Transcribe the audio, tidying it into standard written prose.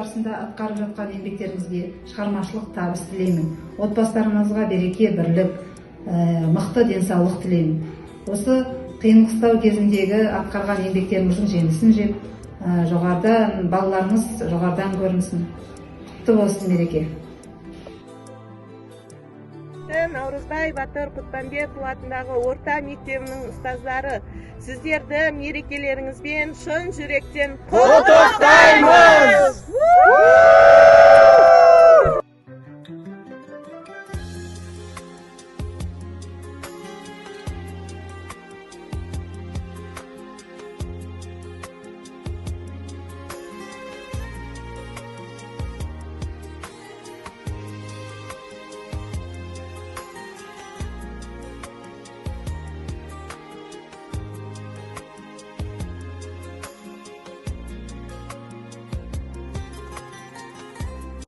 барысында атқарып жатқан еңбектеріңізге шығармашылық табыс тілеймін. Отбасыларыңызға береке, бірлік, мықты денсаулық тілеймін. Осы қиын-қыстау кезіндегі атқарған еңбектеріңіздің жемісін жеп, жоғарыдан балаларыңыз жоғарыдан көрінсін. Құтты болсын мереке. Наурызбай Батыр Құтпанбетұлы атындағы орта мектебінің ұстаздары, сіздерді мерекелеріңізбен шын жүректен құттықтаймыз!